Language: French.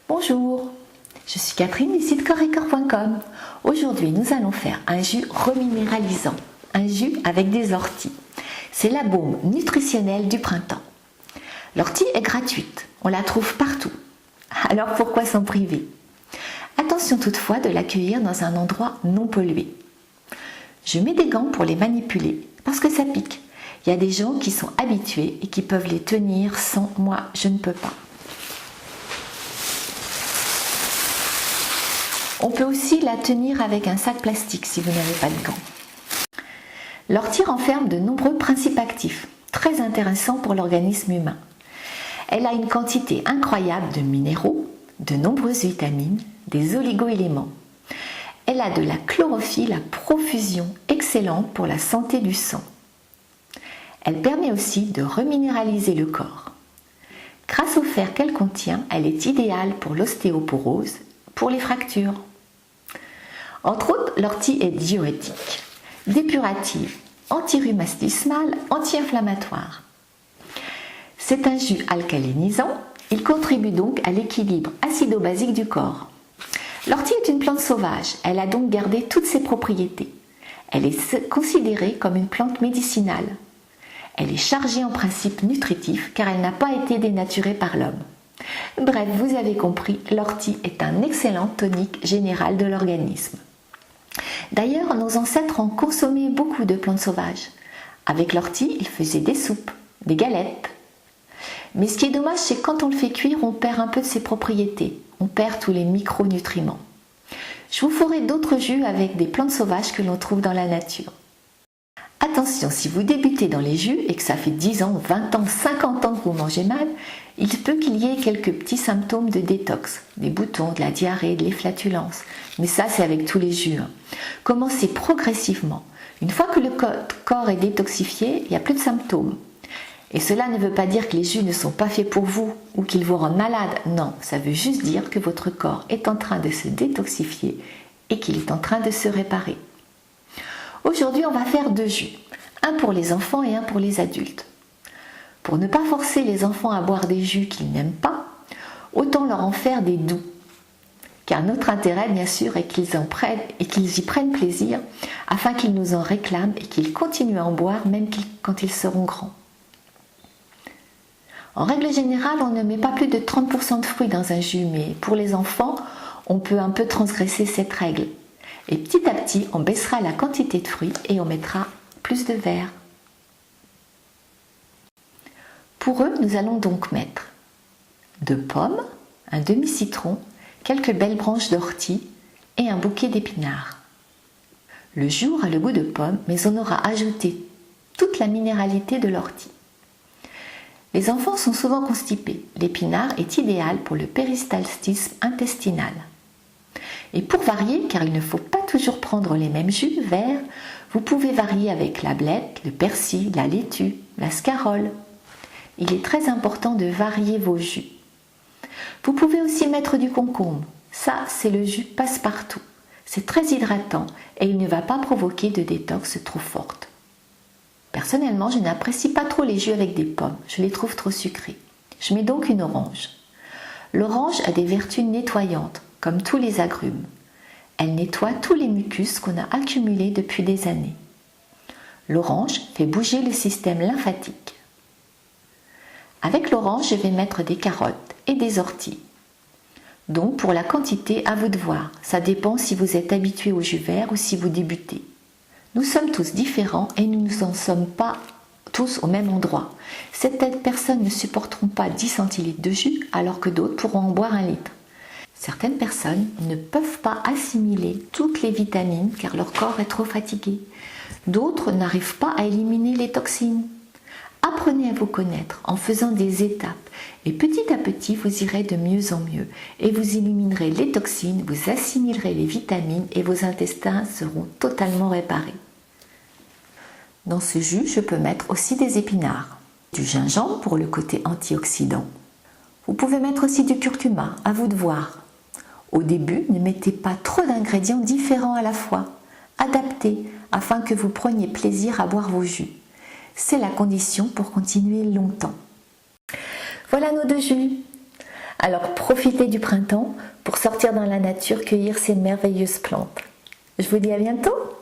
Bonjour, je suis Catherine du site correcor.com. Aujourd'hui, nous allons faire un jus reminéralisant, un jus avec des orties. C'est la baume nutritionnelle du printemps. L'ortie est gratuite, on la trouve partout. Alors pourquoi s'en priver? Attention toutefois de l'accueillir dans un endroit non pollué. Je mets des gants pour les manipuler parce que ça pique. Il y a des gens qui sont habitués et qui peuvent les tenir sans moi, je ne peux pas. On peut aussi la tenir avec un sac plastique si vous n'avez pas de gants. L'ortie renferme de nombreux principes actifs, très intéressants pour l'organisme humain. Elle a une quantité incroyable de minéraux, de nombreuses vitamines, des oligo-éléments. Elle a de la chlorophylle à profusion, excellente pour la santé du sang. Elle permet aussi de reminéraliser le corps. Grâce au fer qu'elle contient, elle est idéale pour l'ostéoporose, pour les fractures. Entre autres, l'ortie est diurétique, dépurative, anti-rhumatismale, anti-inflammatoire. C'est un jus alcalinisant, il contribue donc à l'équilibre acido-basique du corps. L'ortie est une plante sauvage, elle a donc gardé toutes ses propriétés. Elle est considérée comme une plante médicinale. Elle est chargée en principes nutritifs car elle n'a pas été dénaturée par l'homme. Bref, vous avez compris, l'ortie est un excellent tonique général de l'organisme. D'ailleurs, nos ancêtres ont consommé beaucoup de plantes sauvages. Avec l'ortie, ils faisaient des soupes, des galettes. Mais ce qui est dommage, c'est que quand on le fait cuire, on perd un peu de ses propriétés. On perd tous les micronutriments. Je vous ferai d'autres jus avec des plantes sauvages que l'on trouve dans la nature. Attention, si vous débutez dans les jus et que ça fait 10 ans, 20 ans, 50 ans que vous mangez mal, il peut qu'il y ait quelques petits symptômes de détox, des boutons, de la diarrhée, de les flatulences. Mais ça, c'est avec tous les jus. Commencez progressivement. Une fois que le corps est détoxifié, il n'y a plus de symptômes. Et cela ne veut pas dire que les jus ne sont pas faits pour vous ou qu'ils vous rendent malade. Non, ça veut juste dire que votre corps est en train de se détoxifier et qu'il est en train de se réparer. Aujourd'hui, on va faire 2 jus, un pour les enfants et un pour les adultes. Pour ne pas forcer les enfants à boire des jus qu'ils n'aiment pas, autant leur en faire des doux. Car notre intérêt, bien sûr, est qu'ils y prennent plaisir afin qu'ils nous en réclament et qu'ils continuent à en boire même quand ils seront grands. En règle générale, on ne met pas plus de 30% de fruits dans un jus, mais pour les enfants, on peut un peu transgresser cette règle. Et petit à petit, on baissera la quantité de fruits et on mettra plus de verre. Pour eux, nous allons donc mettre 2 pommes, un demi-citron, quelques belles branches d'ortie et un bouquet d'épinards. Le jus aura le goût de pomme, mais on aura ajouté toute la minéralité de l'ortie. Les enfants sont souvent constipés. L'épinard est idéal pour le péristaltisme intestinal. Et pour varier, car il ne faut pas toujours prendre les mêmes jus verts, vous pouvez varier avec la blette, le persil, la laitue, la scarole. Il est très important de varier vos jus. Vous pouvez aussi mettre du concombre. Ça, c'est le jus passe-partout. C'est très hydratant et il ne va pas provoquer de détox trop forte. Personnellement, je n'apprécie pas trop les jus avec des pommes. Je les trouve trop sucrés. Je mets donc une orange. L'orange a des vertus nettoyantes, comme tous les agrumes. Elle nettoie tous les mucus qu'on a accumulés depuis des années. L'orange fait bouger le système lymphatique. Avec l'orange, je vais mettre des carottes et des orties. Donc pour la quantité, à vous de voir. Ça dépend si vous êtes habitué au jus vert ou si vous débutez. Nous sommes tous différents et nous n'en sommes pas tous au même endroit. Certaines personnes ne supporteront pas 10 centilitres de jus alors que d'autres pourront en boire 1 litre. Certaines personnes ne peuvent pas assimiler toutes les vitamines car leur corps est trop fatigué. D'autres n'arrivent pas à éliminer les toxines. Apprenez à vous connaître en faisant des étapes et petit à petit vous irez de mieux en mieux et vous éliminerez les toxines, vous assimilerez les vitamines et vos intestins seront totalement réparés. Dans ce jus, je peux mettre aussi des épinards, du gingembre pour le côté antioxydant. Vous pouvez mettre aussi du curcuma, à vous de voir. Au début, ne mettez pas trop d'ingrédients différents à la fois. Adaptez afin que vous preniez plaisir à boire vos jus. C'est la condition pour continuer longtemps. Voilà nos 2 jus. Alors profitez du printemps pour sortir dans la nature cueillir ces merveilleuses plantes. Je vous dis à bientôt!